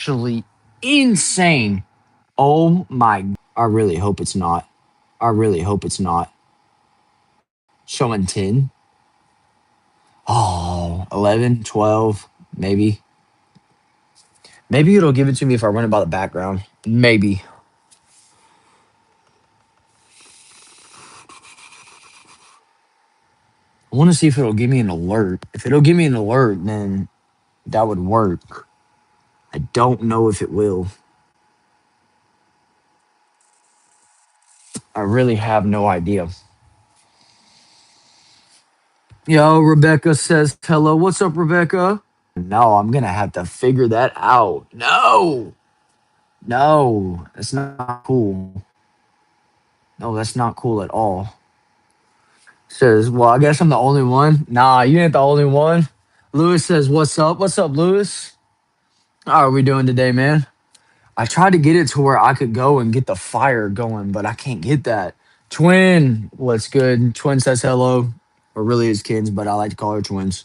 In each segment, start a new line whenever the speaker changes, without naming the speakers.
actually insane. Oh my. I really hope it's not. I really hope it's not. Showing 10. Oh, 11, 12, maybe. Maybe it'll give it to me if I run it by the background. Maybe. I want to see if it'll give me an alert. If it'll give me an alert, then that would work. I don't know if it will. I really have no idea. Yo, Rebecca says hello. What's up, Rebecca? No, I'm gonna have to figure that out. No, no, that's not cool. No, that's not cool at all. Says, well, I guess I'm the only one. Nah, you ain't the only one. Lewis says, what's up? What's up, Lewis? How are we doing today, man? I tried to get it to where I could go and get the fire going, but I can't get that. Twin, what's good? Twin says hello. Or really is kids, but I like to call her twins.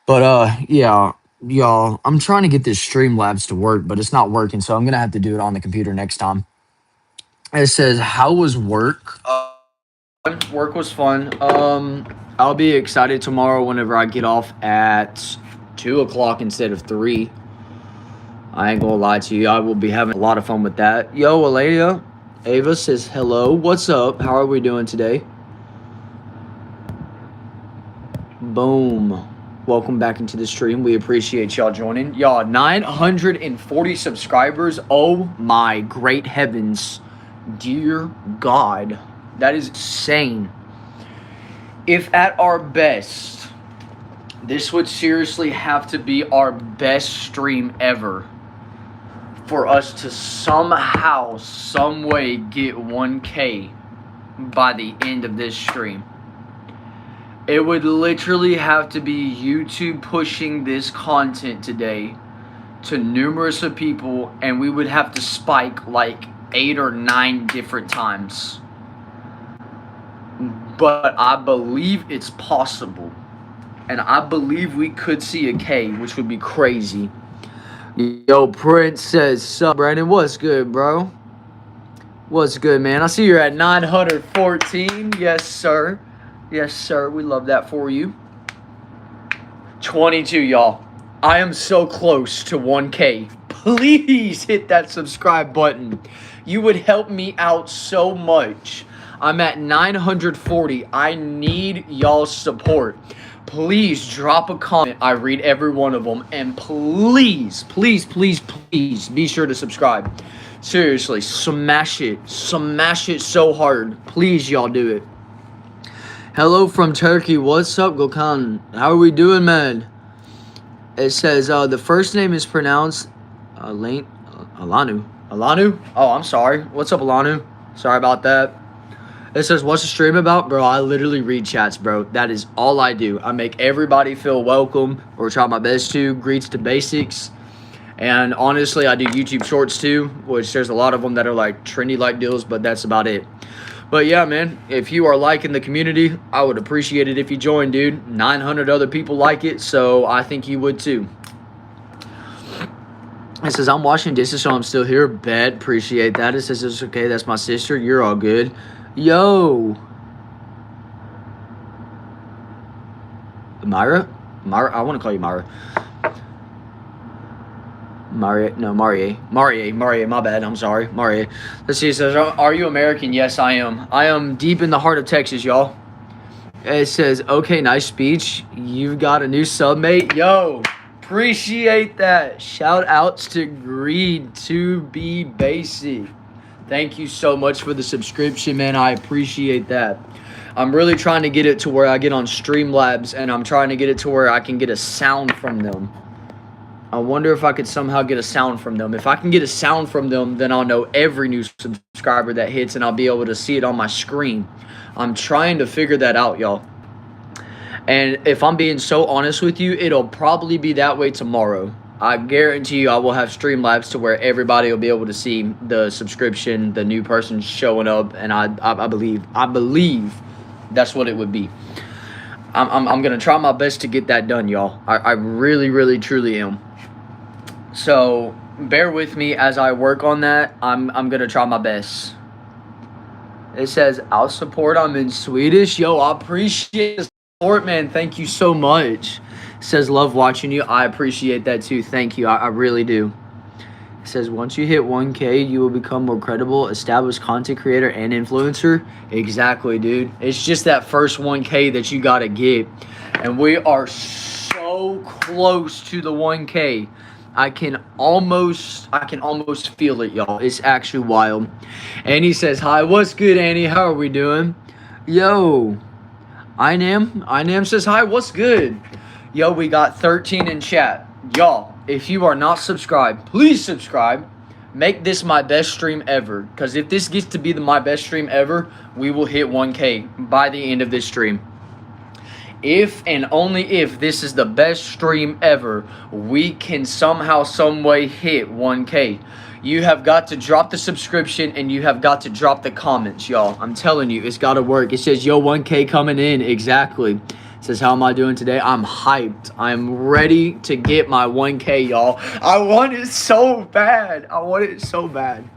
But yeah, y'all, I'm trying to get this Streamlabs to work, but it's not working, so I'm gonna have to do it on the computer next time. It says, how was work? Work was fun. I'll be excited tomorrow whenever I get off at 2 o'clock instead of 3. I ain't gonna lie to you. I will be having a lot of fun with that. Yo, Alea. Ava says hello. What's up? How are we doing today? Boom. Welcome back into the stream. We appreciate y'all joining. Y'all, 940 subscribers. Oh my great heavens. Dear God. That is insane. If at our best, this would seriously have to be our best stream ever for us to somehow, some way get 1K by the end of this stream. It would literally have to be YouTube pushing this content today to numerous of people, and we would have to spike like 8 or 9 different times. But I believe it's possible. And I believe we could see a K, which would be crazy. Yo, Prince says, sup, Brandon? What's good, bro? What's good, man? I see you're at 914. Yes, sir. Yes, sir. We love that for you. 22, y'all. I am so close to 1K. Please hit that subscribe button. You would help me out so much. I'm at 940. I need y'all's support. Please drop a comment. I read every one of them. And please, please, please, please be sure to subscribe. Seriously, smash it. Smash it so hard. Please, y'all do it. Hello from Turkey. What's up, Gokhan? How are we doing, man? It says the first name is pronounced Alanu. Alanu? Oh, I'm sorry. What's up, Alanu? Sorry about that. It says, what's the stream about? Bro, I literally read chats, bro. That is all I do. I make everybody feel welcome, or try my best to. Greets to basics. And honestly, I do YouTube shorts too, which there's a lot of them that are like trendy like deals, but that's about it. But yeah, man, if you are liking the community, I would appreciate it if you join, dude. 900 other people like it, so I think you would too. It says, I'm washing dishes, so I'm still here. Bet. Appreciate that. It says, it's okay. That's my sister. You're all good. Yo. Myra? Myra? I want to call you Myra. Marie, my bad. I'm sorry. Marie. Let's see. It says, are you American? Yes, I am. I am deep in the heart of Texas, y'all. It says, okay, nice speech. You've got a new submate. Yo, appreciate that. Shout outs to Greed to be basic. Thank you so much for the subscription, man. I appreciate that. I'm really trying to get it to where I get on Streamlabs, and I'm trying to get it to where I can get a sound from them. I wonder if I could somehow get a sound from them. If I can get a sound from them, then I'll know every new subscriber that hits, and I'll be able to see it on my screen. I'm trying to figure that out, y'all. And if I'm being so honest with you, it'll probably be that way tomorrow. I guarantee you I will have Streamlabs to where everybody will be able to see the subscription, the new person showing up, and I believe that's what it would be. I'm going to try my best to get that done, y'all. I really, really, truly am. So bear with me as I work on that. I'm gonna try my best. It says I'll support. I'm in Swedish. Yo, I appreciate the support, man. Thank you so much. It says love watching you. I appreciate that too. Thank you. I really do. It says once you hit 1K, you will become more credible, established content creator and influencer. Exactly, dude. It's just that first 1K that you gotta get, and we are so close to the 1K. I can almost feel it, y'all. It's actually wild. And he says, hi, what's good, Annie? How are we doing? Yo, Inam says, hi, what's good? Yo, we got 13 in chat. Y'all, if you are not subscribed, please subscribe. Make this my best stream ever. Because if this gets to be my best stream ever, we will hit 1K by the end of this stream. If and only if this is the best stream ever, we can somehow, some way hit 1K. You have got to drop the subscription and you have got to drop the comments, y'all. I'm telling you, it's got to work. It says, yo, 1K coming in. Exactly. It says, how am I doing today? I'm hyped. I'm ready to get my 1K, y'all. I want it so bad. I want it so bad.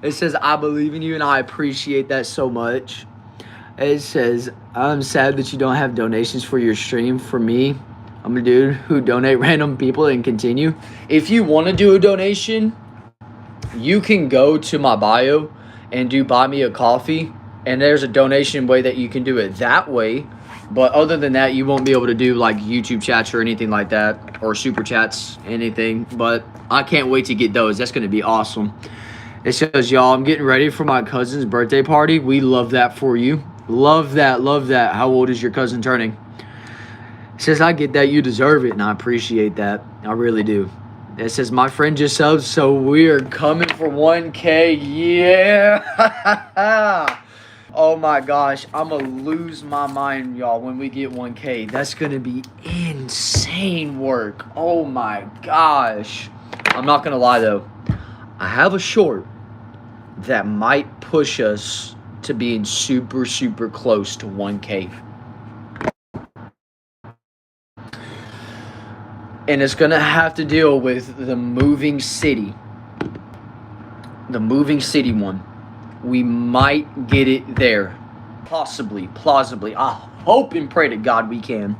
It says, I believe in you and I appreciate that so much. It says, I'm sad that you don't have donations for your stream. For me, I'm a dude who donate random people and continue. If you want to do a donation, you can go to my bio and do buy me a coffee. And there's a donation way that you can do it that way. But other than that, you won't be able to do like YouTube chats or anything like that. Or super chats, anything. But I can't wait to get those. That's going to be awesome. It says, y'all, I'm getting ready for my cousin's birthday party. We love that for you. Love that, love that. How old is your cousin turning? It says, I get that, you deserve it, and I appreciate that. I really do. It says, my friend just subbed, so we're coming for 1K. Yeah. Oh my gosh, I'm going to lose my mind, y'all, when we get 1K. That's going to be insane work. Oh my gosh. I'm not going to lie, though. I have a short that might push us to being super, super close to 1K. And it's going to have to deal with the moving city. The moving city one. We might get it there. Possibly, plausibly. I hope and pray to God we can.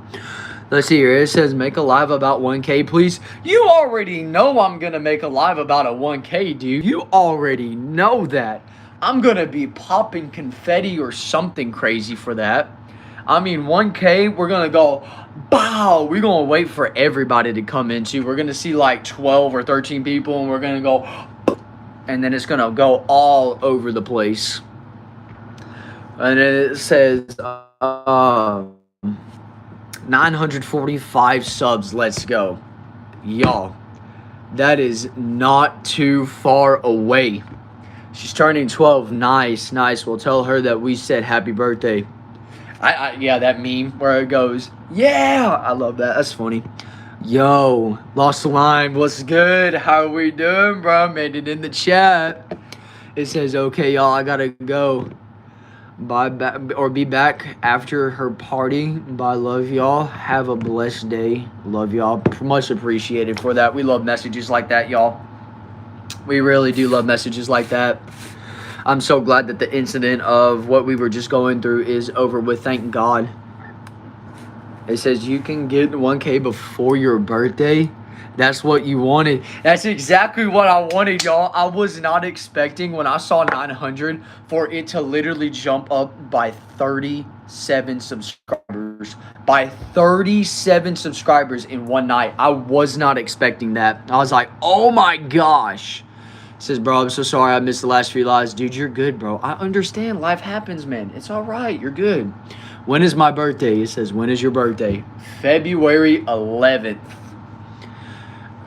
Let's see here. It says, make a live about 1K, please. You already know I'm going to make a live about a 1K, dude. You already know that. I'm going to be popping confetti or something crazy for that. I mean, 1K, we're going to go, bow. We're going to wait for everybody to come into. We're going to see like 12 or 13 people, and we're going to go, and then it's going to go all over the place. And it says, 945 subs. Let's go. Y'all, that is not too far away. She's turning 12. Nice, nice. We'll tell her that we said happy birthday. Yeah, that meme where it goes, yeah. I love that. That's funny. Yo, Lost the Line. What's good? How are we doing, bro? Made it in the chat. It says, okay, y'all, I gotta go. Bye, or be back after her party. Bye, love y'all. Have a blessed day. Love y'all. Much appreciated for that. We love messages like that, y'all. We really do love messages like that. I'm so glad that the incident of what we were just going through is over with. Thank God. It says you can get 1K before your birthday. That's what you wanted. That's exactly what I wanted, y'all. I was not expecting when I saw 900 for it to literally jump up by 37 subscribers. By 37 subscribers in one night. I was not expecting that. I was like, oh my gosh. It says, bro, I'm so sorry I missed the last few lives. Dude, you're good, bro. I understand. Life happens, man. It's all right. You're good. When is my birthday? It says, when is your birthday? February 11th.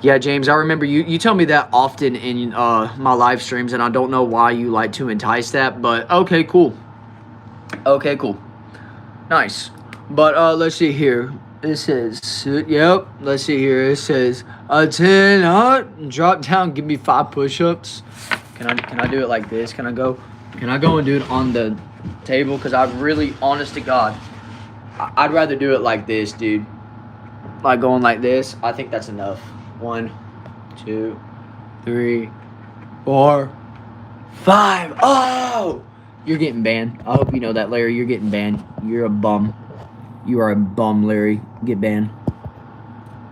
Yeah, James, I remember you tell me that often in my live streams, and I don't know why you like to entice that, but okay, cool. Okay, cool. Nice. But let's see here. It says, yep, let's see here. It says, 10, drop down, give me 5 push-ups. Can I do it like this? Can I go and do it on the table? Because I really, honest to God, I'd rather do it like this, dude. Like going like this. I think that's enough. 1, 2, 3, 4, 5. Oh! You're getting banned. I hope you know that, Larry. You're getting banned. You're a bum. You are a bum, Larry. Get banned.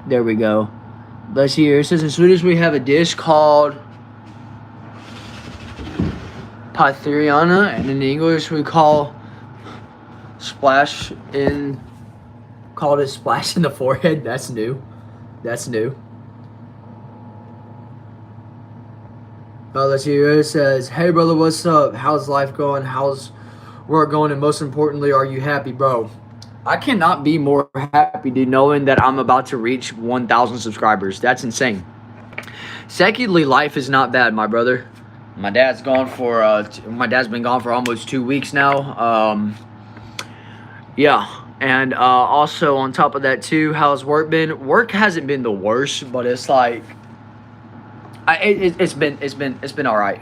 There we go. Let's see here. It says in Swedish we have a dish called Patheriana, and in English we call splash in. Called it splash in the forehead. That's new. That's new. Let's see here. It says, hey brother, what's up? How's life going? How's work going? And most importantly, are you happy, bro? I cannot be more happy, dude, knowing that I'm about to reach 1,000 subscribers. That's insane. Secondly, life is not bad, my brother. My dad's gone for my dad's been gone for almost 2 weeks now. Yeah, and also on top of that too, how's work been? Work hasn't been the worst, but it's like it's been all right.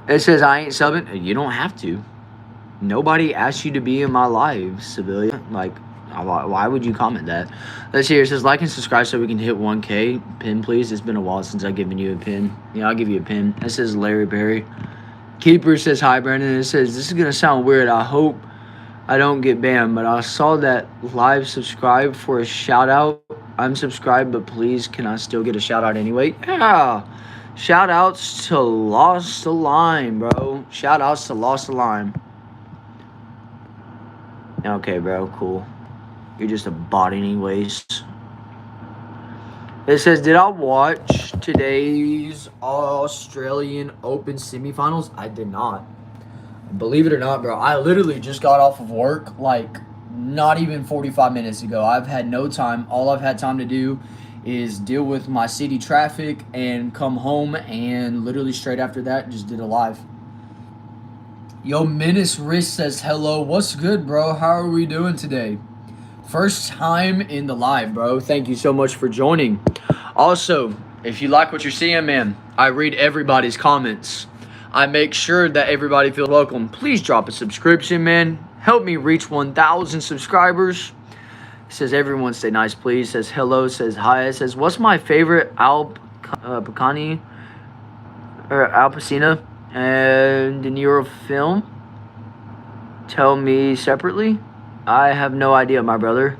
It says I ain't subbing. You don't have to. Nobody asked you to be in my live, civilian. Like, why would you comment that? Let's see here. It says like and subscribe so we can hit 1K. Pin, please. It's been a while since I've given you a pin. Yeah, I'll give you a pin. It says Larry Berry. Keeper says hi, Brandon. It says this is gonna sound weird. I hope I don't get banned, but I saw that live subscribe for a shout out. I'm subscribed, but please, can I still get a shout out anyway? Yeah. Shout outs to Lost the Line, bro. Shout outs to Lost the Line. Okay, bro, cool. You're just a bot anyways. It says, did I watch today's Australian Open semifinals? I did not. Believe it or not, bro, I literally just got off of work, like, not even 45 minutes ago. I've had no time. All I've had time to do is deal with my city traffic and come home, and literally straight after that, just did a live. Yo, Menace Wrist says, hello. What's good, bro? How are we doing today? First time in the live, bro. Thank you so much for joining. Also, if you like what you're seeing, man, I read everybody's comments. I make sure that everybody feels welcome. Please drop a subscription, man. Help me reach 1,000 subscribers. It says, everyone stay nice, please. It says, hello. It says, hi. It says, what's my favorite Picani or Al Pacino and De Niro film? Tell me separately. I have no idea, my brother.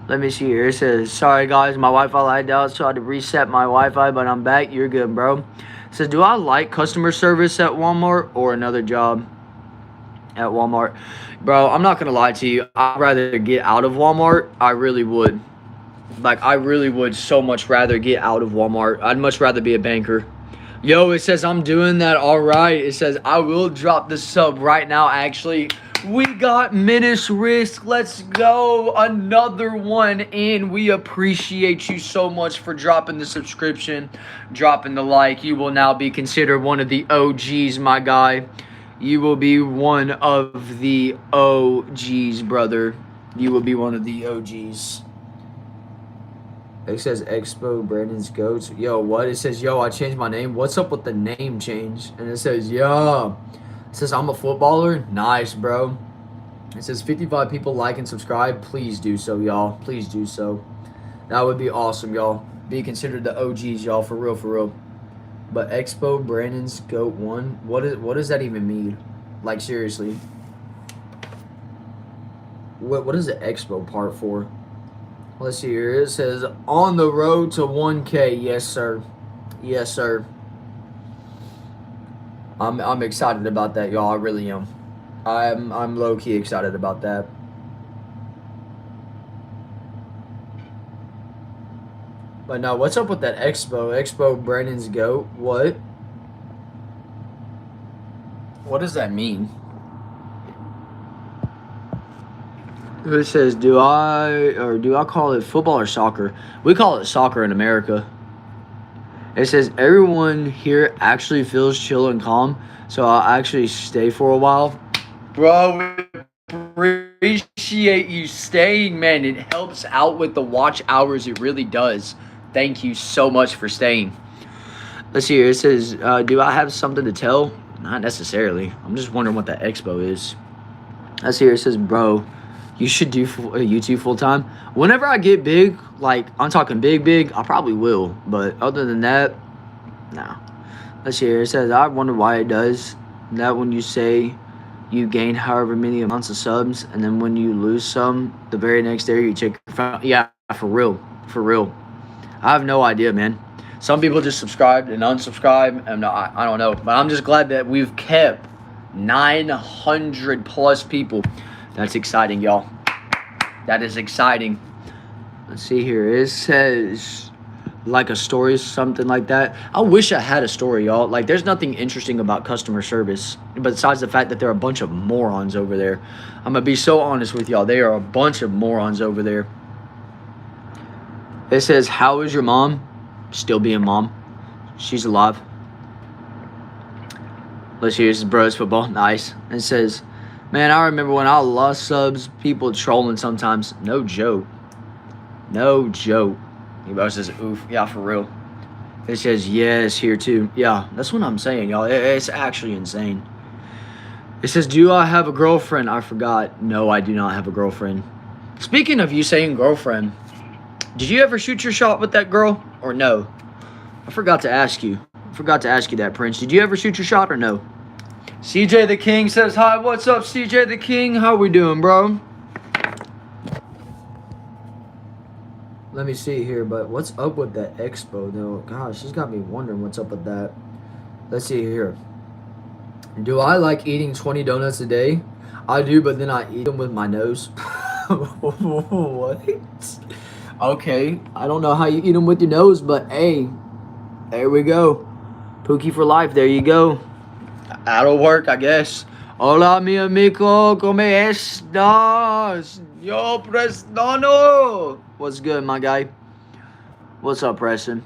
Let me see here. It says, sorry, guys. My Wi-Fi lagged out, so I had to reset my Wi-Fi, but I'm back. You're good, bro. It says, do I like customer service at Walmart or another job at Walmart? Bro, I'm not going to lie to you. I'd rather get out of Walmart. I really would. Like, I really would so much rather get out of Walmart. I'd much rather be a banker. Yo, it says I'm doing that all right. It says I will drop the sub right now, actually. We got Menace Risk. Let's go. Another one in. We appreciate you so much for dropping the subscription, dropping the like. You will now be considered one of the OGs, my guy. You will be one of the OGs, brother. You will be one of the OGs. It says Expo Brandon's Goats. Yo, what? It says, yo, I changed my name. What's up with the name change? And it says, yo. It says, I'm a footballer. Nice, bro. It says 55 people like and subscribe. Please do so, y'all. Please do so. That would be awesome, y'all. Be considered the OGs, y'all. For real, for real. But Expo Brandon's Goat 1. What does that even mean? Like, seriously. What is the Expo part for? Let's see here. It says, on the road to 1K. Yes, sir. Yes, sir. I'm excited about that, y'all. I really am. I'm low-key excited about that. But now, what's up with that Expo? Expo Brandon's Goat? What? What does that mean? It says, do I call it football or soccer? We call it soccer in America. It says, everyone here actually feels chill and calm, so I'll actually stay for a while. Bro, we appreciate you staying, man. It helps out with the watch hours. It really does. Thank you so much for staying. Let's see here. It says, do I have something to tell? Not necessarily. I'm just wondering what that Expo is. Let's see here. It says, bro, you should do YouTube full time. Whenever I get big, like, I'm talking big, I probably will. But other than that, no. Let's see here. It says, I wonder why it does that when you say you gain however many amounts of subs, and then when you lose some, the very next day you check your phone. Yeah, for real. For real. I have no idea, man. Some people just subscribe and unsubscribe, and I don't know. But I'm just glad that we've kept 900 plus people. That's exciting, y'all. That is exciting. Let's see here. It says like a story, something like that. I wish I had a story, y'all. Like, there's nothing interesting about customer service besides the fact that there are a bunch of morons over there. I'm gonna be so honest with y'all. They are a bunch of morons over there. It says, how is your mom? Still being mom. She's alive. Let's hear this, bros football. Nice. It says, man, I remember when I lost subs, people trolling sometimes. No joke. No joke. Anybody says, oof. Yeah, for real. It says, yes, here too. Yeah, that's what I'm saying, y'all. It's actually insane. It says, do I have a girlfriend? I forgot. No, I do not have a girlfriend. Speaking of you saying girlfriend, did you ever shoot your shot with that girl or no? I forgot to ask you. I forgot to ask you that, Prince. Did you ever shoot your shot or no? CJ the King says, hi, what's up, CJ the King? How we doing, bro? Let me see here, but what's up with that expo, though? Gosh, she's got me wondering what's up with that. Let's see here. Do I like eating 20 donuts a day? I do, but then I eat them with my nose. What? Okay, I don't know how you eat them with your nose, but hey, there we go. Pookie for life, there you go. That'll work, I guess. Hola, mi amigo, ¿cómo estás? Yo, Prestano. What's good, my guy? What's up, Preston?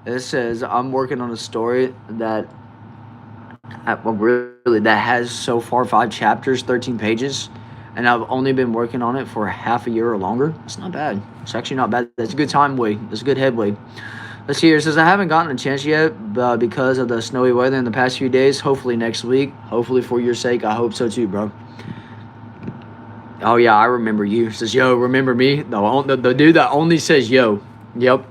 It says, I'm working on a story that has so far 5 chapters, 13 pages. And I've only been working on it for half a year or longer. It's not bad. It's actually not bad. That's a good time-way. That's a good headway. Let's see here. It says, I haven't gotten a chance yet because of the snowy weather in the past few days. Hopefully next week. Hopefully for your sake. I hope so too, bro. Oh, yeah, I remember you. It says, yo, remember me? The dude that only says yo. Yep.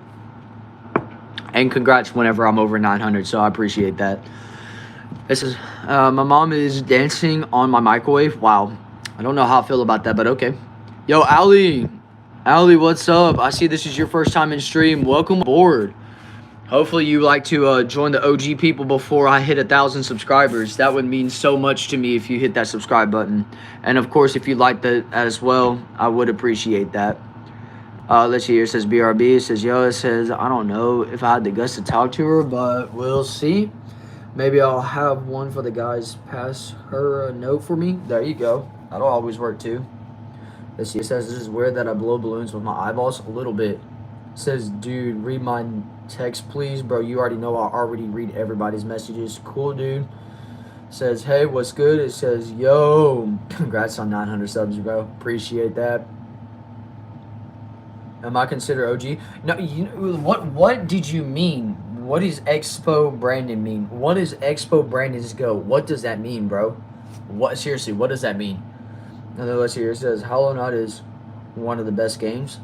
And congrats whenever I'm over 900, so I appreciate that. It says, my mom is dancing on my microwave. Wow. I don't know how I feel about that, but okay. Yo, Ali. Ali, what's up? I see this is your first time in stream. Welcome aboard. Hopefully you like to join the OG people before I hit 1,000 subscribers. That would mean so much to me if you hit that subscribe button. And, of course, if you like that as well, I would appreciate that. Let's see here. It says BRB. It says, yo, it says, I don't know if I had the guts to talk to her, but we'll see. Maybe I'll have one for the guys pass her a note for me. There you go. That'll always work too. Let's see. It says, this is weird that I blow balloons with my eyeballs. A little bit. It says, dude, read my text, please. Bro, you already know I already read everybody's messages. Cool, dude. It says, hey, what's good? It says, yo, congrats on 900 subs, bro. Appreciate that. Am I considered OG? No, you know, what did you mean? What does Expo Brandon mean? What does Expo Brandon's go? What does that mean, bro? What, seriously, what does that mean? And then let's see here. It says, Hollow Knight is one of the best games.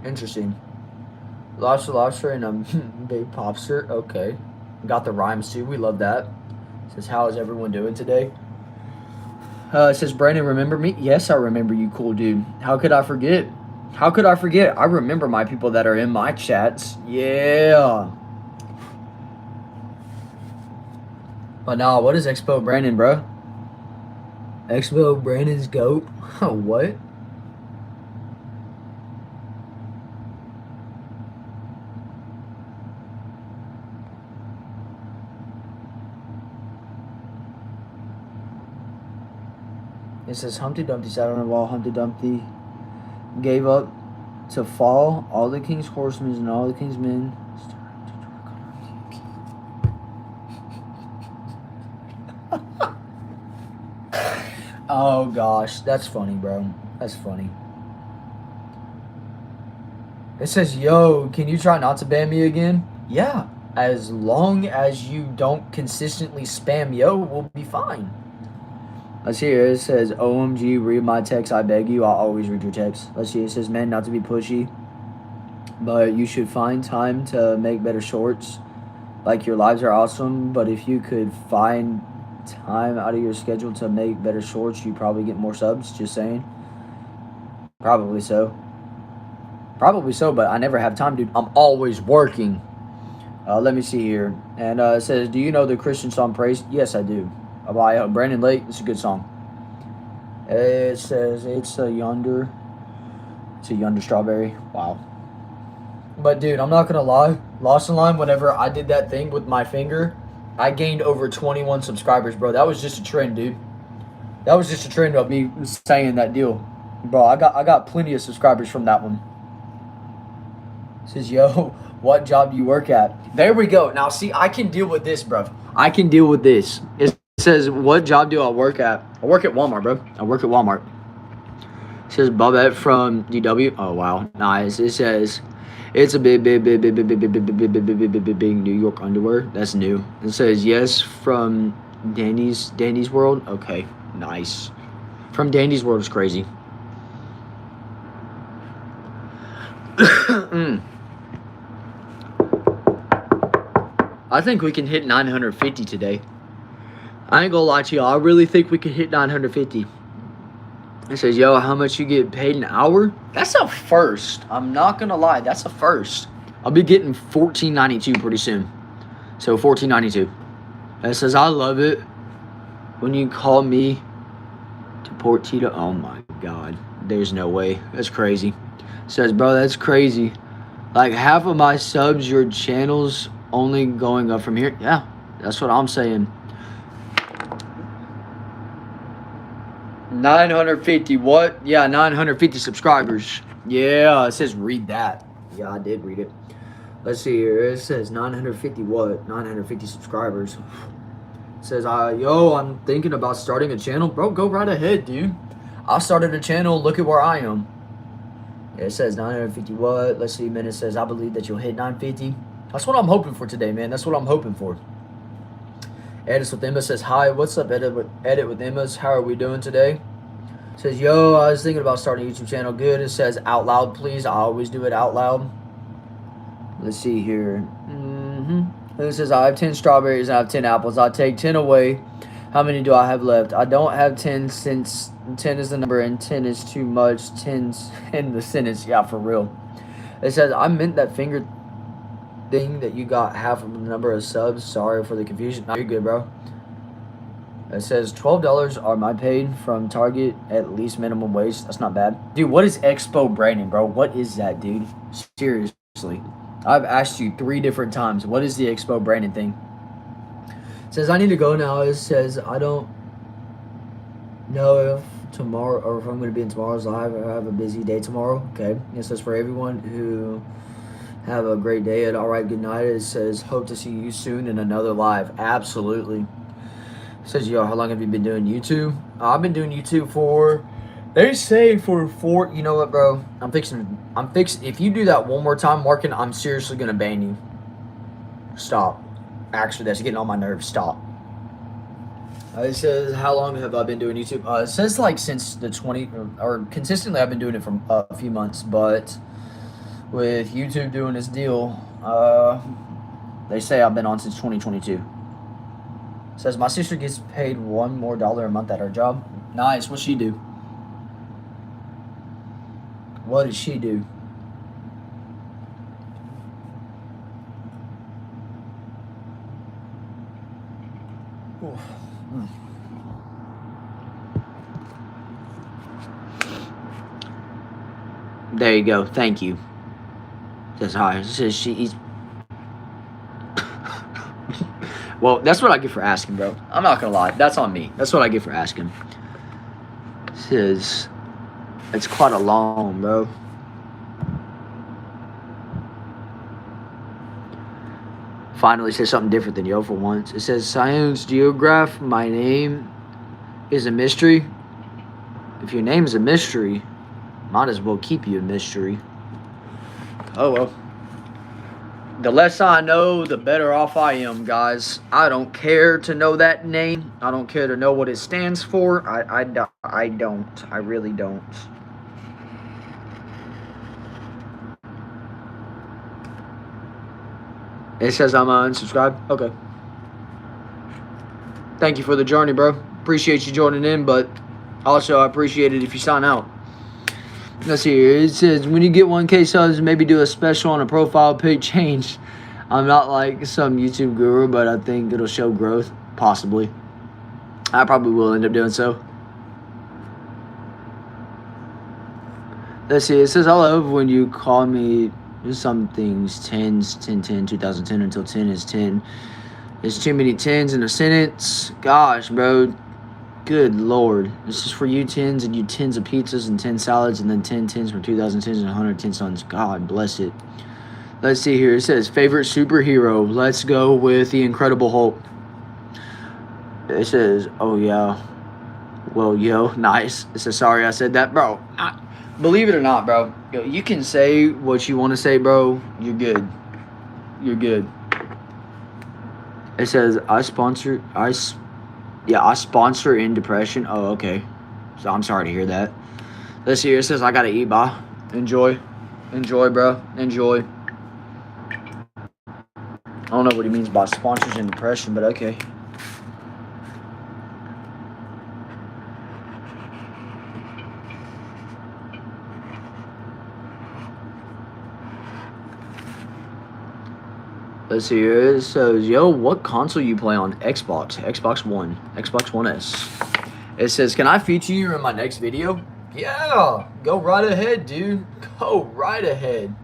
Interesting. Lobster and a big popster. Okay. Got the rhymes too. We love that. It says, how is everyone doing today? It says, Brandon, remember me? Yes, I remember you, cool dude. How could I forget? How could I forget? I remember my people that are in my chats. Yeah. But nah, what is Expo Brandon, bro? Expo Brandon's GOAT? What? It says Humpty Dumpty sat on a wall. Humpty Dumpty gave up to fall. All the king's horsemen and all the king's men Oh gosh, that's funny, bro. That's funny. It says, yo, can you try not to ban me again? Yeah, as long as you don't consistently spam yo, we'll be fine. Let's see here. It says, OMG, read my text, I beg you. I'll always read your text. Let's see. It says, man, not to be pushy,
but you should find time to make better shorts. Like, your lives are awesome, but if you could find time out of your schedule to make better shorts, you probably get more subs. Just saying. Probably so. Probably so, but I never have time, dude. I'm always working. Let me see here. And it says, do you know the Christian song Praise? Yes, I do. By Brandon Lake. It's a good song. It says, it's a yonder strawberry. Wow. But, dude, I'm not going to lie. Lost in Line, whenever I did that thing with my finger, I gained over 21 subscribers, bro. That was just a trend, dude. That was just a trend of me saying that deal. Bro, I got plenty of subscribers from that one. It says, yo, what job do you work at? There we go. Now, see, I can deal with this, bro. I can deal with this. It says, what job do I work at? I work at Walmart, bro. I work at Walmart. It says, Bobette from DW. Oh, wow. Nice. It says, it's a big New York underwear. That's new. It says, yes, from Danny's World. Okay, nice. From Danny's World is crazy. I think we can hit 950 today. I ain't gonna lie to y'all. I really think we can hit 950. It says, yo, how much you get paid an hour? That's a first. I'm not gonna lie. That's a first. I'll be getting $14.92 pretty soon. So $14.92. It says, I love it when you call me to Port Tito. Oh my God. There's no way. That's crazy. It says, bro, that's crazy. Like, half of my subs, your channel's only going up from here. Yeah, that's what I'm saying. 950 what? Yeah, 950 subscribers. Yeah, it says read that. Yeah, I did read it. Let's see here. It says 950 what? 950 subscribers. It says, yo, I'm thinking about starting a channel. Bro, go right ahead, dude. I started a channel. Look at where I am. It says 950 what? Let's see, man. It says, I believe that you'll hit 950. That's what I'm hoping for today, man. That's what I'm hoping for. Edits with Emma says, hi, what's up, Edit with Emma's? How are we doing today? It says, yo, I was thinking about starting a YouTube channel. Good. It says, out loud, please. I always do it out loud. Let's see here. It says, I have 10 strawberries and I have 10 apples. I'll take 10 away. How many do I have left? I don't have 10 since 10 is the number and 10 is too much. 10's in the sentence. Yeah, for real. It says, I meant that finger thing that you got half of the number of subs. Sorry for the confusion. No, you're good, bro. It says $12 are my paid from Target, at least minimum wage. That's not bad. Dude, what is Expo Brandon, bro? What is that, dude? Seriously. I've asked you 3 different times. What is the Expo Brandon thing? It says, I need to go now. It says, I don't know if tomorrow or if I'm going to be in tomorrow's live. I have a busy day tomorrow. Okay. It says, for everyone who have a great day and all right, good night. It says, hope to see you soon in another live. Absolutely. It says, yo, how long have you been doing YouTube? I've been doing YouTube for, they say for 4, you know what, bro? I'm fixing, if you do that one more time, Markin, I'm seriously going to ban you. Stop. Actually, that's getting on my nerves. Stop. It says, how long have I been doing YouTube? It says like since the 20, or consistently I've been doing it for a few months, but with YouTube doing this deal, they say I've been on since 2022. It says, my sister gets paid $1 more a month at her job. Nice. What's she do? What does she do? There you go. Thank you. Says hi. Says she's. Well, that's what I get for asking, bro. I'm not gonna lie. That's on me. That's what I get for asking. Says it's quite a long, bro. Finally says something different than yo for once. It says, Science Geograph, my name is a mystery. If your name is a mystery, might as well keep you a mystery. Oh, well. The less I know, the better off I am, guys. I don't care to know that name. I don't care to know what it stands for. I don't. I really don't. It says I'm unsubscribed. Okay. Thank you for the journey, bro. Appreciate you joining in, but also I appreciate it if you sign out. Let's see here. It says, when you get 1K subs, maybe do a special on a profile pic change. I'm not like some YouTube guru, but I think it'll show growth. Possibly. I probably will end up doing so. Let's see. It says, I love when you call me some things 10s, 10, 10, 2010 until 10 is 10. There's too many 10s in a sentence. Gosh, bro. Good Lord. This is for you 10s and you 10s of pizzas and 10 salads and then 10 10s for 2010s and 110 sons. God bless it. Let's see here. It says, favorite superhero. Let's go with the Incredible Hulk. It says, oh yeah. Well, yo, nice. It says, sorry I said that. Bro, believe it or not, bro. Yo, you can say what you want to say, bro. You're good. You're good. It says, I sponsor in depression. Oh, okay. So I'm sorry to hear that. Let's see here. It says, I gotta eat, bye. Enjoy. Enjoy, bro. Enjoy. I don't know what he means by sponsors in depression, but okay. Let's see here. It says, yo, what console you play on? Xbox. Xbox One. Xbox One S. It says, can I feature you in my next video? Yeah. Go right ahead, dude. Go right ahead.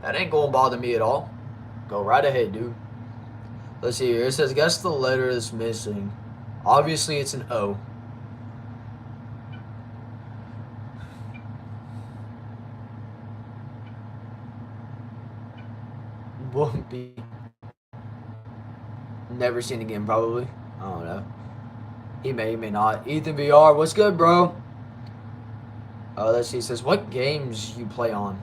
That ain't gonna bother me at all. Go right ahead, dude. Let's see here. It says, guess the letter that's missing. Obviously, it's an O. Won't be. Never seen again, probably. I don't know. He may not. Ethan VR, what's good, bro? Let's see. It says, what games you play on?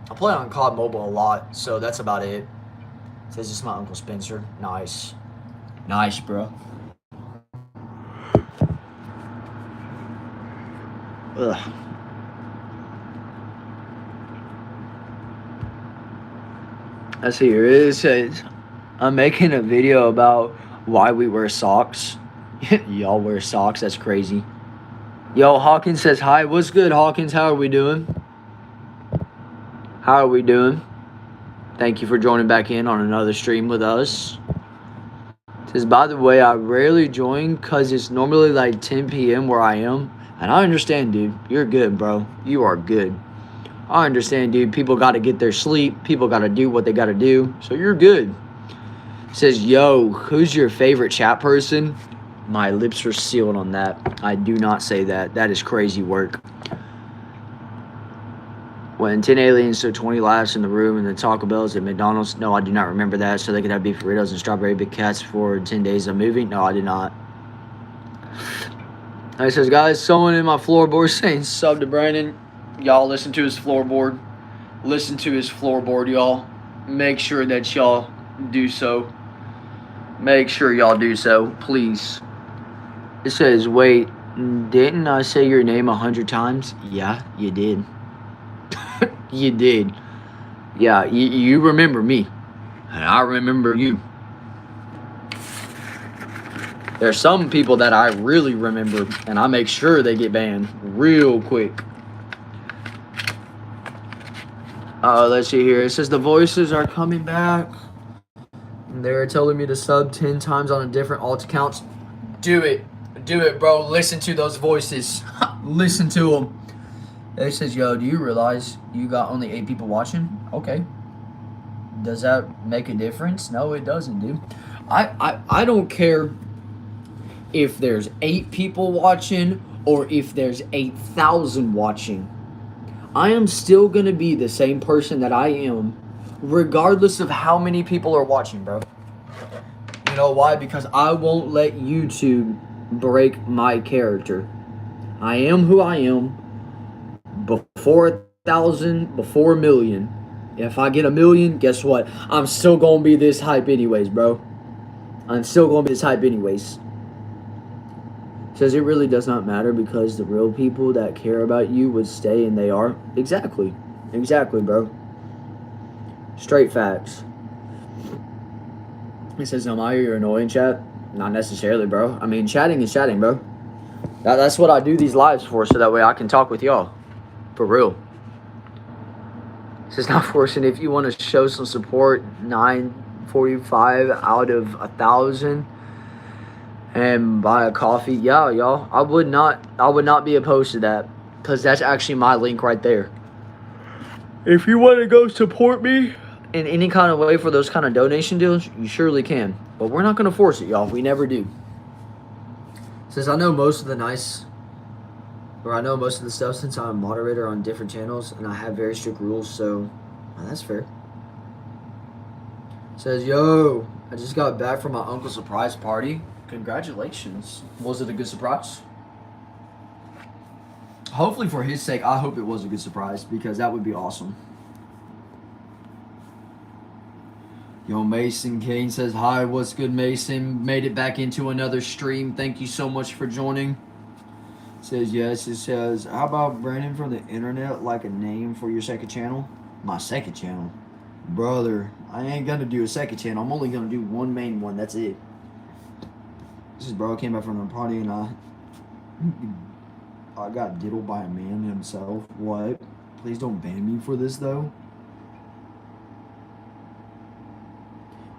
I play on COD Mobile a lot, so that's about it. It says, it's my Uncle Spencer. Nice. Nice, bro. Ugh. Let's see here. It says, I'm making a video about why we wear socks. Y'all wear socks. That's crazy. Yo, Hawkins says hi. What's good, Hawkins? How are we doing? How are we doing? Thank you for joining back in on another stream with us. It says, by the way, I rarely join because it's normally like 10 p.m. where I am. And I understand, dude. You're good, bro. You are good. I understand, dude. People got to get their sleep. People got to do what they got to do. So you're good. It says, yo, who's your favorite chat person? My lips are sealed on that. I do not say that. That is crazy work. When 10 aliens took 20 laughs in the room and the Taco Bells at McDonald's. No, I do not remember that. So they could have beef burritos and strawberry big cats for 10 days of movie. No, I did not. It says, guys, someone in my floorboard saying sub to Brandon. Y'all listen to his floorboard. Listen to his floorboard, y'all. Make sure that y'all do so. Make sure y'all do so, please. It says, wait, didn't I say your name 100 times? Yeah, you did. You did. Yeah, you remember me. And I remember you. There's some people that I really remember, and I make sure they get banned real quick. Let's see here. It says the voices are coming back. They're telling me to sub 10 times on a different alt accounts. Do it. Do it, bro. Listen to those voices. Listen to them. It says, yo, do you realize you got only 8 people watching? Okay. Does that make a difference? No, it doesn't, dude. I don't care if there's 8 people watching or if there's 8,000 watching. I am still going to be the same person that I am regardless of how many people are watching, bro. You know why? Because I won't let YouTube break my character. I am who I am. Before 1,000, before 1,000,000. If I get 1,000,000, guess what? I'm still going to be this hype anyways, bro. I'm still going to be this hype anyways. Says it really does not matter because the real people that care about you would stay, and they are. Exactly. Exactly, bro. Straight facts. It says, Amaya, you're annoying, chat. Not necessarily, bro. I mean, chatting is chatting, bro. That's what I do these lives for, so that way I can talk with y'all. For real. This is not forcing. If you want to show some support, 945 out of 1,000 and buy a coffee. Yeah, y'all. I would not be opposed to that, because that's actually my link right there. If you want to go support me in any kind of way for those kind of donation deals, you surely can. But we're not going to force it, y'all. We never do. Since I know most of the stuff, since I'm a moderator on different channels and I have very strict rules, so that's fair. Says, yo, I just got back from my uncle's surprise party. Congratulations. Was it a good surprise? Hopefully for his sake, I hope it was a good surprise, because that would be awesome. Yo, Mason Kane says, hi, what's good, Mason? Made it back into another stream. Thank you so much for joining. Says, yes. It says, how about Brandon from the internet, like a name for your second channel? My second channel? Brother, I ain't gonna do a second channel. I'm only gonna do one main one. That's it. This is bro came back from the party and I got diddled by a man himself. What? Please don't ban me for this, though.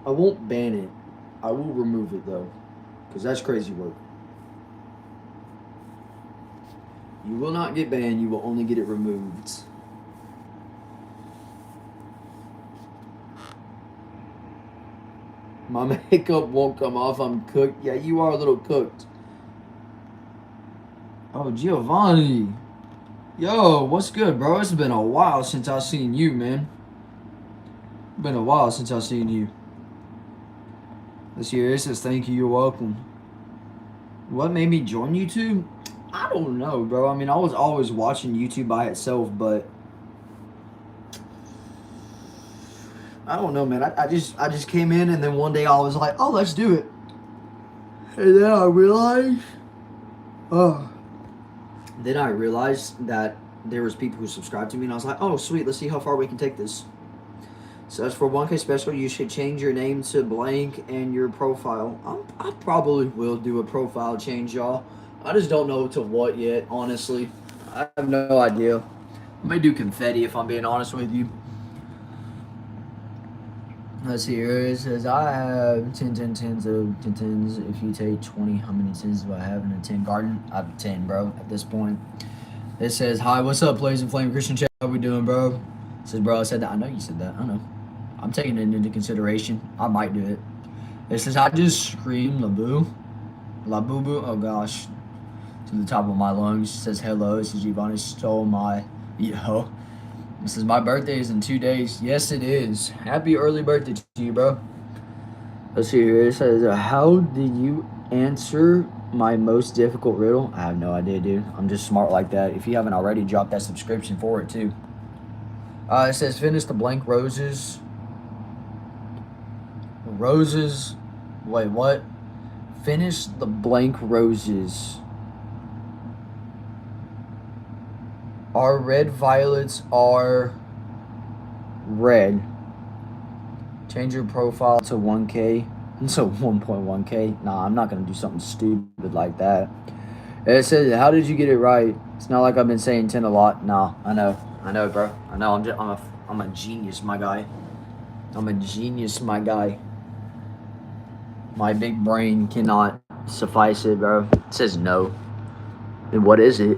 I won't ban it. I will remove it, though, because that's crazy work. You will not get banned. You will only get it removed. My makeup won't come off. I'm cooked. Yeah, you are a little cooked. Oh, Giovanni. Yo, what's good, bro? It's been a while since I seen you, man. Been a while since I seen you. This year it says, thank you, you're welcome. What made me join YouTube? I don't know, bro. I mean, I was always watching YouTube by itself, but I don't know, man. I just came in, and then one day I was like, oh, let's do it. And then I realized, that there was people who subscribed to me, and I was like, oh, sweet, let's see how far we can take this. So as for 1K special, you should change your name to blank and your profile. I probably will do a profile change, y'all. I just don't know to what yet, honestly. I have no idea. I may do confetti if I'm being honest with you. Let's see here. It says, I have 10 10s of 10 10s. If you take 20, how many 10s do I have in a 10 garden? I have 10, bro, at this point. It says, hi, what's up, Blaze and Flame Christian chat? How we doing, bro? It says, bro, I said that. I know you said that. I know. I'm taking it into consideration. I might do it. It says, I just screamed La boo boo. Oh, gosh. To the top of my lungs. It says, hello. It says, Giovanni stole my... Yo. It says, my birthday is in 2 days. Yes, it is. Happy early birthday to you, bro. Let's see here. It says, how did you answer my most difficult riddle? I have no idea, dude. I'm just smart like that. If you haven't already, drop that subscription for it, too. It says, finish the blank roses. Roses. Wait, what? Finish the blank roses. Our red violets are red. Change your profile to 1K. So 1.1K. Nah, I'm not going to do something stupid like that. It says, how did you get it right? It's not like I've been saying 10 a lot. Nah, I know, bro. I know. I'm a genius, my guy. I'm a genius, my guy. My big brain cannot suffice it, bro. It says no. And what is it?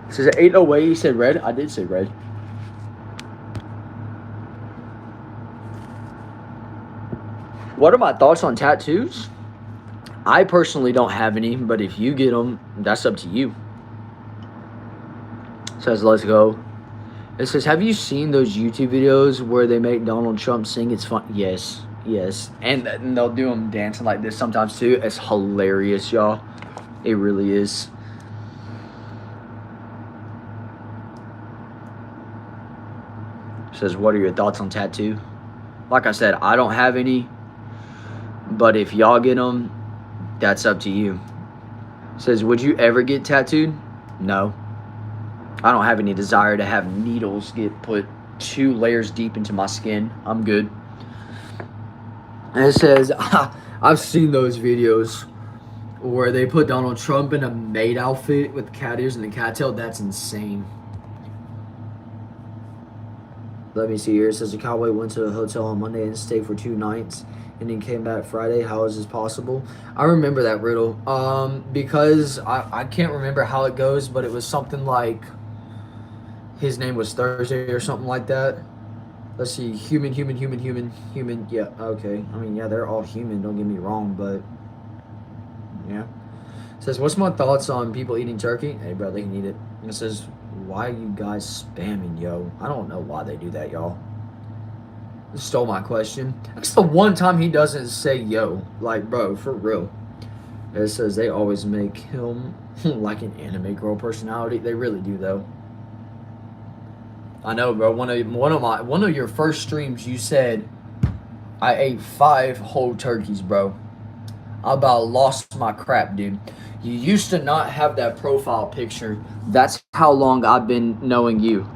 It says 808. You said red? I did say red. What are my thoughts on tattoos? I personally don't have any, but if you get them, that's up to you. It says, let's go. It says, have you seen those YouTube videos where they make Donald Trump sing? It's fun. Yes. And they'll do them dancing like this sometimes too. It's hilarious, y'all. It really is. It says, what are your thoughts on tattoo? Like I said, I don't have any. But if y'all get them, that's up to you. It says, would you ever get tattooed? No. I don't have any desire to have needles get put 2 layers deep into my skin. I'm good. And it says, I've seen those videos where they put Donald Trump in a maid outfit with cat ears and a cat tail. That's insane. Let me see here. It says a cowboy went to a hotel on Monday and stayed for 2 nights and then came back Friday. How is this possible? I remember that riddle. Because I can't remember how it goes, but it was something like his name was Thursday or something like that. Let's see. Human. Yeah, okay. I mean, yeah, they're all human, don't get me wrong, but yeah. It says, what's my thoughts on people eating turkey? Hey, bro, they can eat it. And it says, why are you guys spamming, yo? I don't know why they do that, y'all. Stole my question. That's the one time he doesn't say yo. Like, bro, for real. It says they always make him like an anime girl personality. They really do, though. I know, bro. One of your first streams, you said I ate 5 whole turkeys, bro. I about lost my crap, dude. You used to not have that profile picture. That's how long I've been knowing you.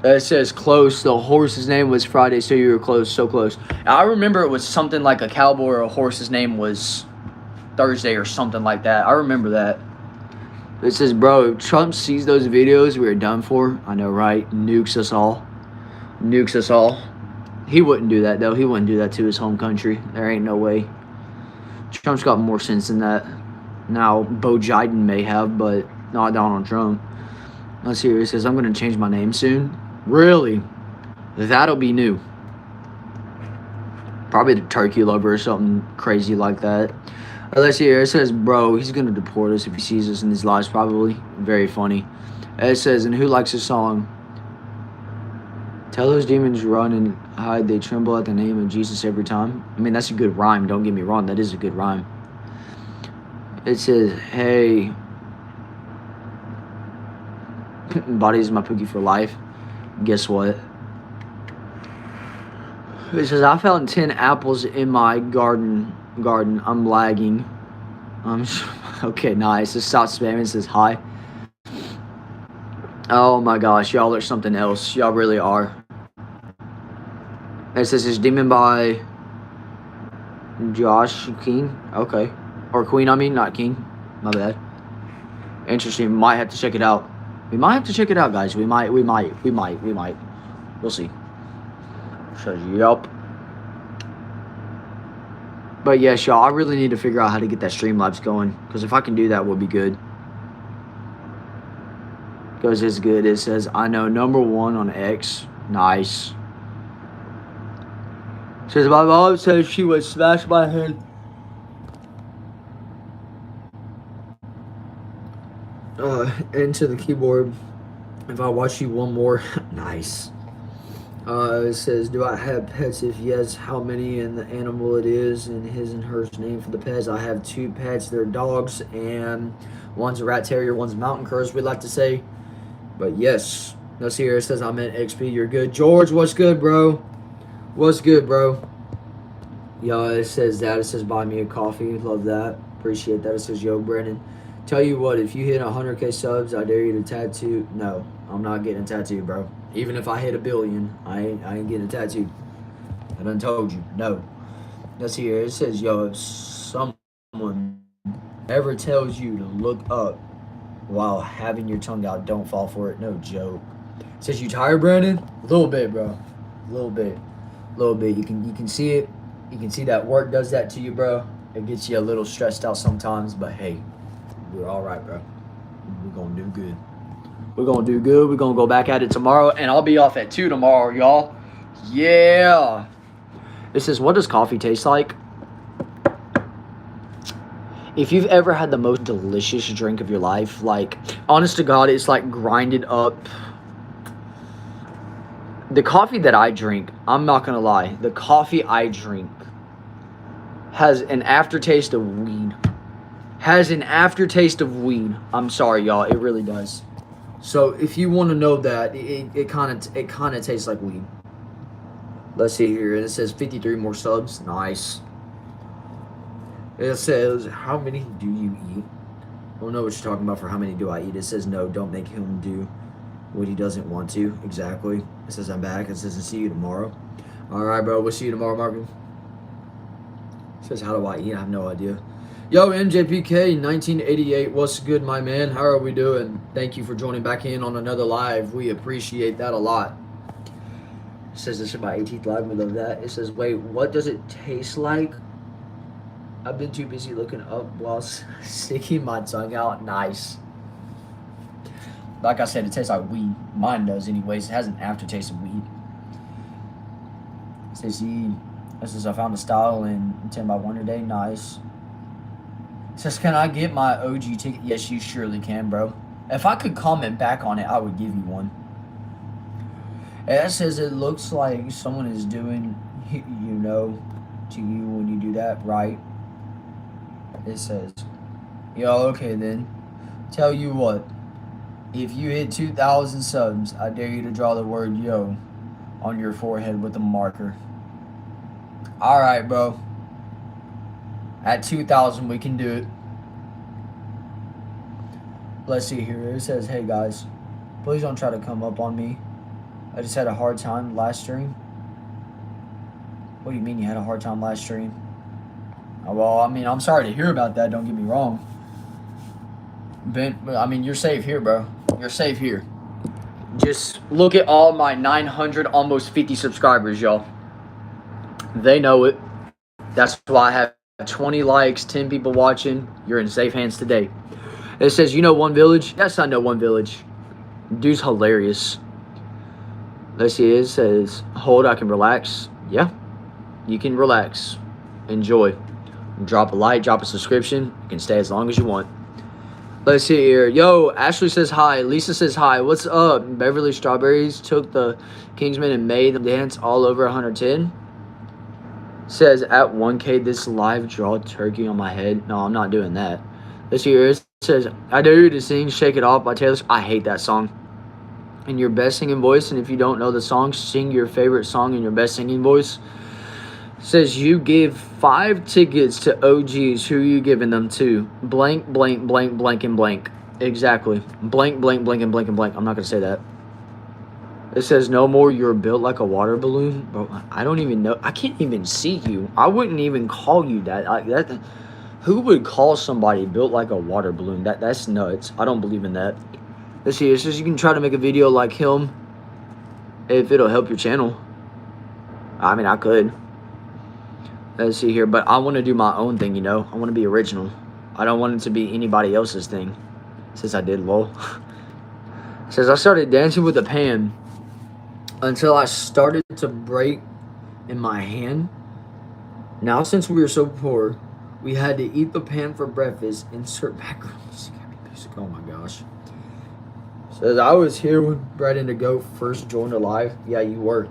It says close. The horse's name was Friday, so you were close, so close. I remember it was something like a cowboy or a horse's name was Thursday or something like that. I remember that. It says, bro, if Trump sees those videos, we're done for. I know, right? Nukes us all. Nukes us all. He wouldn't do that, though. He wouldn't do that to his home country. There ain't no way. Trump's got more sense than that. Now, Bo Biden may have, but not Donald Trump. Let's see here. It says, I'm going to change my name soon. Really? That'll be new. Probably the turkey lover or something crazy like that. Let's see here. It says, bro, he's going to deport us if he sees us in these lives, probably. Very funny. It says, and who likes this song? Tell those demons run and hide. They tremble at the name of Jesus every time. I mean, that's a good rhyme. Don't get me wrong. That is a good rhyme. It says, hey, body is my Pookie for life. Guess what? It says, I found 10 apples in my garden. I'm lagging. Okay, nice. Just stop spamming. It says hi. Oh my gosh, y'all are something else. Y'all really are. It says it's Demon by Josh King. Okay. Or Queen, I mean, not King. My bad. Interesting. Might have to check it out. We might have to check it out, guys. We might. We'll see. Says, yup. But yes, y'all, I really need to figure out how to get that Streamlabs going. Because if I can do that, we'll be good. Because it's good. It says, I know #1 on X. Nice. It says, my mom says she would smash my head. Into the keyboard if I watch you one more. Nice. It says, do I have pets? If yes, how many, and the animal it is, and his and hers name for the pets. I have 2 pets. They're dogs, and one's a rat terrier, one's a mountain curs, we like to say. But yes, let's see here. It says, I'm at XP. You're good. George, what's good, bro? What's good, bro? Yeah, it says that. It says, buy me a coffee. Love that. Appreciate that. It says, yo, Brennan. Tell you what, if you hit 100K subs, I dare you to tattoo. No, I'm not getting a tattoo, bro. Even if I hit 1 billion, I ain't getting a tattoo. I done told you. No. Let's see here. It says, yo, if someone ever tells you to look up while having your tongue out, don't fall for it. No joke. It says, you tired, Brandon? A little bit, bro. A little bit. You can see it. You can see that work does that to you, bro. It gets you a little stressed out sometimes, but hey, we're all right, bro. We're gonna do good. We're gonna do good. We're gonna go back at it tomorrow, and I'll be off at 2 tomorrow, y'all. Yeah. It says, what does coffee taste like? If you've ever had the most delicious drink of your life, like, honest to God, it's like grinded up. The coffee that I drink, I'm not gonna lie, the coffee I drink has an aftertaste of weed. I'm sorry, y'all, it really does. So if you want to know that, it kind of tastes like weed. Let's see here. It says 53 more subs. Nice. It says, how many do you eat? I don't know what you're talking about for how many do I eat. It says, no, don't make him do what he doesn't want to. Exactly. It says, I'm back. It says, I'll see you tomorrow. All right, bro. We'll see you tomorrow, Marvin. Says, how do I eat? I have no idea. Yo, MJPK 1988, what's good, my man? How are we doing? Thank you for joining back in on another live. We appreciate that a lot. It says this is my 18th live. We love that. It says, wait, what does it taste like? I've been too busy looking up while sticking my tongue out. Nice. Like I said, it tastes like weed. Mine does anyways. It has an aftertaste of weed. It says, this is I found a style in 10 by Wonder Day. Nice. It says, can I get my OG ticket? Yes, you surely can, bro. If I could comment back on it, I would give you one. And it says it looks like someone is doing, you know, to you when you do that, right? It says, yo, okay then. Tell you what. If you hit 2,000 subs, I dare you to draw the word yo on your forehead with a marker. Alright, bro. At 2,000, we can do it. Let's see here. It says, hey guys, please don't try to come up on me. I just had a hard time last stream. What do you mean you had a hard time last stream? Oh, well, I mean, I'm sorry to hear about that. Don't get me wrong. Ben, I mean, you're safe here, bro. You're safe here. Just look at all my 900, almost 50 subscribers, y'all. They know it. That's why I have 20 likes, 10 people watching. You're in safe hands today. It says, you know One Village? Yes, I know One Village. Dude's hilarious. Let's see. It says, hold, I can relax. Yeah, you can relax. Enjoy. Drop a like, drop a subscription. You can stay as long as you want. Let's see here. Yo, Ashley says hi. Lisa says hi. What's up? Beverly Strawberries took the Kingsman and made them dance all over 110. Says at 1K this live draw turkey on my head. No, I'm not doing that. Let's see here. It says, I dare you to sing Shake It Off by Taylor Swift. I hate that song. In your best singing voice. And if you don't know the song, sing your favorite song in your best singing voice. Says you give 5 tickets to OGs. Who are you giving them to? Blank, blank, blank, blank, and blank. Exactly. Blank, blank, blank, and blank, and blank. I'm not going to say that. It says no more. You're built like a water balloon. Bro, I don't even know. I can't even see you. I wouldn't even call you that. Who would call somebody built like a water balloon? That's nuts. I don't believe in that. Let's see. It says you can try to make a video like him if it'll help your channel. I mean, I could. Let's see here, but I want to do my own thing, you know. I want to be original. I don't want it to be anybody else's thing. Since I did, lol. It says I started dancing with a pan until I started to break in my hand. Now, since we were so poor, we had to eat the pan for breakfast. Insert background music. Oh my gosh. Says I was here when Brad Indigo first joined the live. Yeah, you were.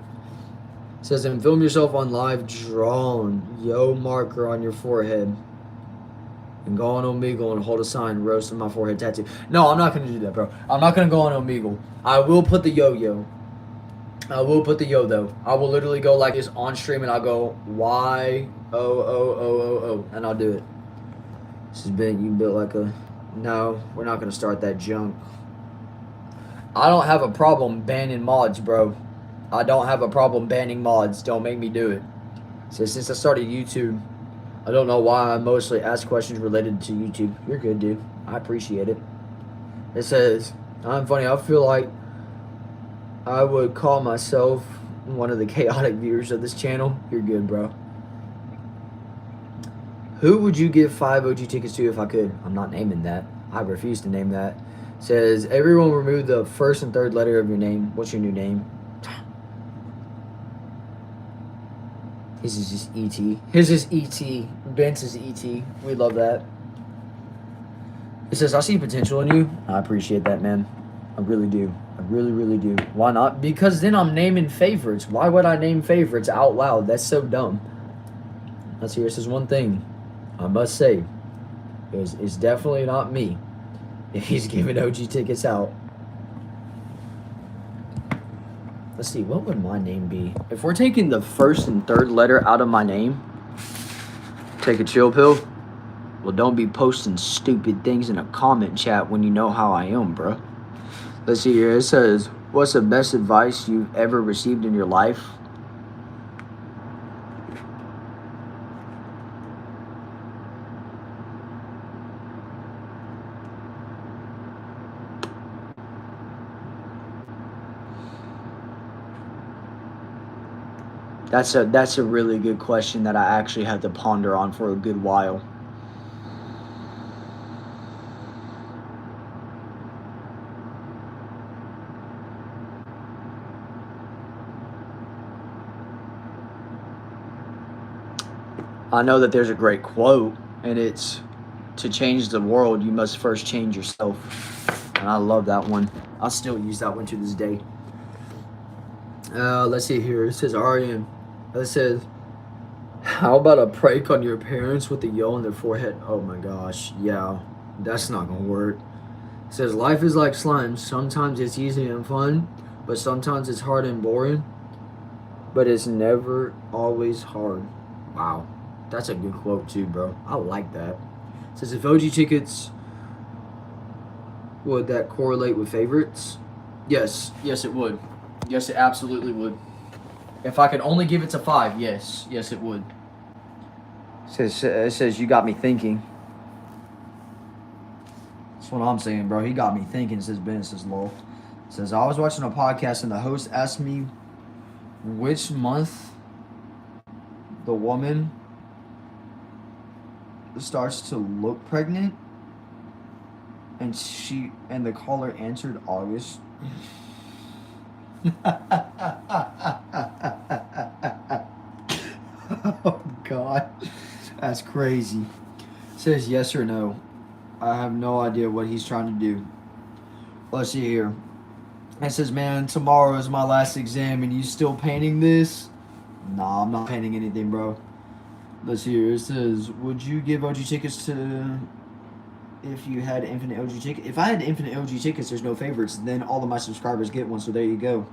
Says, and film yourself on live drawn yo marker on your forehead. And go on Omegle and hold a sign roasting my forehead tattoo. No, I'm not going to do that, bro. I'm not going to go on Omegle. I will put the yo-yo. I will put the yo, though. I will literally go like this on stream and I'll go Y-O-O-O-O-O. And I'll do it. This has been, you built like a... No, we're not going to start that junk. I don't have a problem banning mods, bro. I don't have a problem banning mods. Don't make me do it. So since I started YouTube, I don't know why I mostly ask questions related to YouTube. You're good, dude. I appreciate it. It says, I'm funny. I feel like I would call myself one of the chaotic viewers of this channel. You're good, bro. Who would you give 5 OG tickets to if I could? I'm not naming that. I refuse to name that. It says, everyone remove the first and third letter of your name. What's your new name? His is just E.T. His is E.T. Ben's is E.T. We love that. It says, I see potential in you. I appreciate that, man. I really do. I really, really do. Why not? Because then I'm naming favorites. Why would I name favorites out loud? That's so dumb. Let's see. This is one thing I must say. It's definitely not me if he's giving OG tickets out. Let's see, what would my name be? If we're taking the first and third letter out of my name, take a chill pill. Well, don't be posting stupid things in a comment chat when you know how I am, bro. Let's see here. It says, what's the best advice you've ever received in your life? That's a really good question that I actually had to ponder on for a good while. I know that there's a great quote, and it's to change the world, you must first change yourself. And I love that one. I still use that one to this day. Let's see here. It says Arian. It says, how about a prank on your parents with a yo on their forehead? Oh my gosh, yeah, that's not gonna work. It says life is like slime. Sometimes it's easy and fun, but sometimes it's hard and boring. But it's never always hard. Wow, that's a good quote too, bro. I like that. It says if OG tickets would that correlate with favorites? Yes, yes it would. Yes, it absolutely would. If I could only give it to 5, yes, it would. It says you got me thinking. That's what I'm saying, bro. He got me thinking. Says Ben. Says lol. Says I was watching a podcast and the host asked me which month the woman starts to look pregnant, and the caller answered August. Oh God, that's crazy. Says yes or no. I have no idea what he's trying to do. Let's see here. It says, man, tomorrow is my last exam and you still painting this? Nah, I'm not painting anything, bro. Let's see here. It says, would you give OG tickets to if you had infinite OG tickets? If I had infinite OG tickets, there's no favorites. Then all of my subscribers get one, so there you go.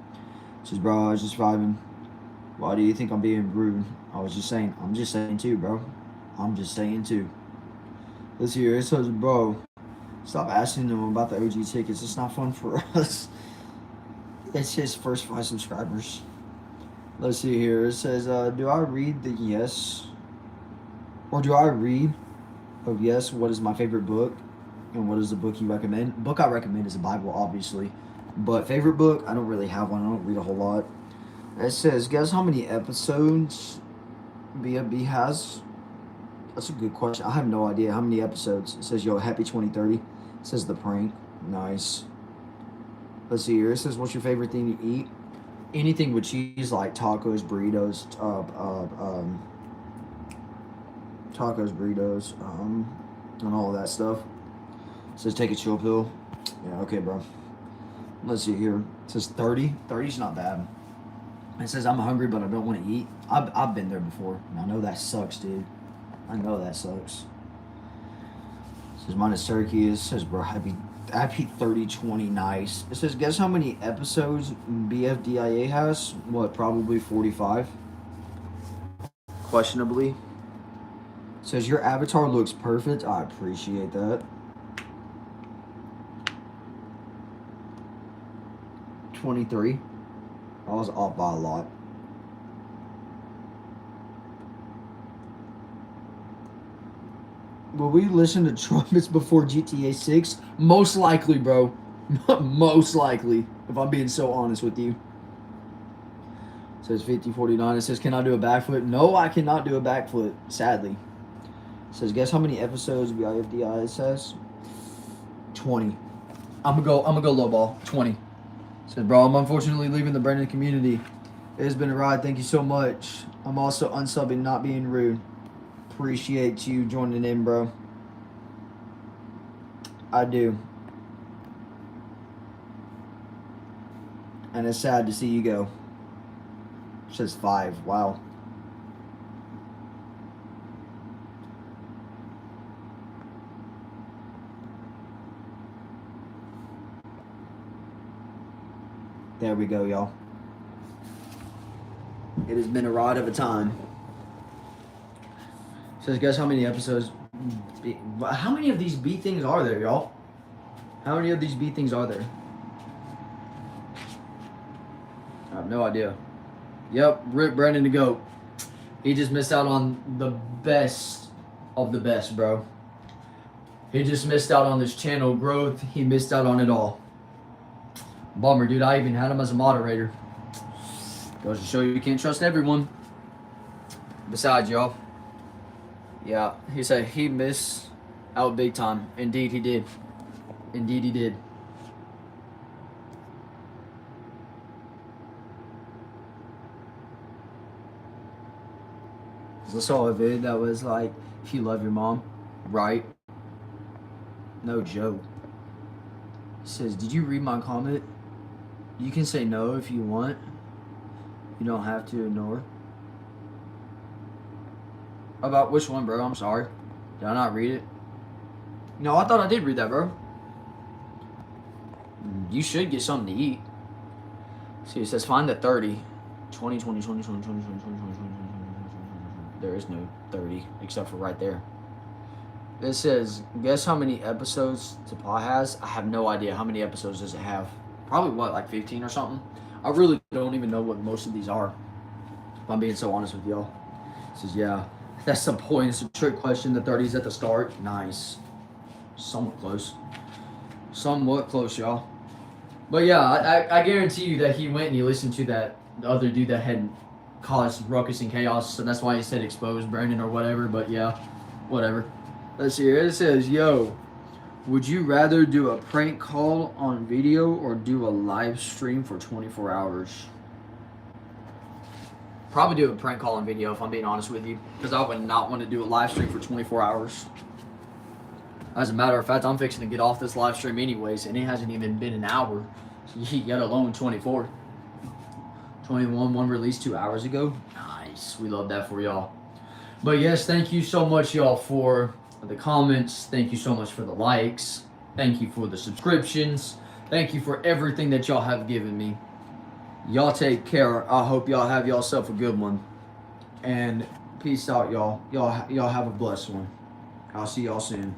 It says, bro, I was just vibing. Why do you think I'm being rude? I'm just saying too, bro. I'm just saying too. Let's see here. It says, bro, stop asking them about the OG tickets. It's not fun for us. It's his first 5 subscribers. Let's see here. It says, do I read the yes? Or do I read of yes, what is my favorite book? And what is the book you recommend? Book I recommend is the Bible, obviously. But favorite book, I don't really have one. I don't read a whole lot. It says, guess how many episodes BFB has? That's a good question. I have no idea how many episodes. It says, yo, happy 2030. It says the prank. Nice. Let's see here. It says, what's your favorite thing to eat? Anything with cheese, like tacos, burritos, and all of that stuff. It says, take a chill pill. Yeah, okay, bro. Let's see here. It says 30. 30's not bad. It says, I'm hungry, but I don't want to eat. I've been there before, and I know that sucks, dude. I know that sucks. It says, mine is turkey. It says, bro, happy 30-20, nice. It says, guess how many episodes BFDIA has? What, probably 45? Questionably. It says, your avatar looks perfect. I appreciate that. 23. I was off by a lot. Will we listen to trumpets before GTA 6? Most likely, bro. Most likely, if I'm being so honest with you. It says 50-49. It says, can I do a backflip? No, I cannot do a backflip, sadly. It says, guess how many episodes BIFDI says? 20. I'm gonna go low ball. 20. It says, bro, I'm unfortunately leaving the Brandon community. It has been a ride. Thank you so much. I'm also unsubbing, not being rude. Appreciate you joining in, bro. I do. And it's sad to see you go. It says 5. Wow. There we go, y'all. It has been a ride of a time. Says, guess how many episodes? How many of these B things are there, y'all? How many of these B things are there? I have no idea. Yep, rip Brandon the GOAT. He just missed out on the best of the best, bro. He just missed out on this channel growth. He missed out on it all. Bummer, dude. I even had him as a moderator. Goes to show you can't trust everyone. Besides, y'all. Yeah, he said he missed out big time. Indeed, he did. Indeed, he did. I saw a vid that was like, if you love your mom, right? No joke. He says, did you read my comment? You can say no if you want. You don't have to ignore. About which one, bro? I'm sorry. Did I not read it? No, I thought I did read that, bro. You should get something to eat. See, it says find the 30. 20, 20, 20, 20, 20, 20, 20, 20, 20, 20. There is no 30, except for right there. It says, guess how many episodes Tapa has? I have no idea. How many episodes does it have? Probably, what, like 15 or something? I really don't even know what most of these are, if I'm being so honest with y'all. It says, yeah, that's the point. It's a trick question. The 30's at the start. Nice. Somewhat close. Somewhat close, y'all. But yeah, I guarantee you that he went and he listened to that other dude that had caused ruckus and chaos, so that's why he said expose Brandon or whatever. But yeah, whatever. Let's see here. It says, yo, would you rather do a prank call on video or do a live stream for 24 hours? Probably do a prank call on video if I'm being honest with you, because I would not want to do a live stream for 24 hours. As a matter of fact, I'm fixing to get off this live stream anyways, and it hasn't even been an hour, yet alone 24. 21, one released 2 hours ago. Nice. We love that for y'all. But yes, thank you so much, y'all, for the comments. Thank you so much for the likes. Thank you for the subscriptions. Thank you for everything that y'all have given me. Y'all take care. I hope y'all have yourself a good one. And peace out, y'all. Y'all have a blessed one. I'll see y'all soon.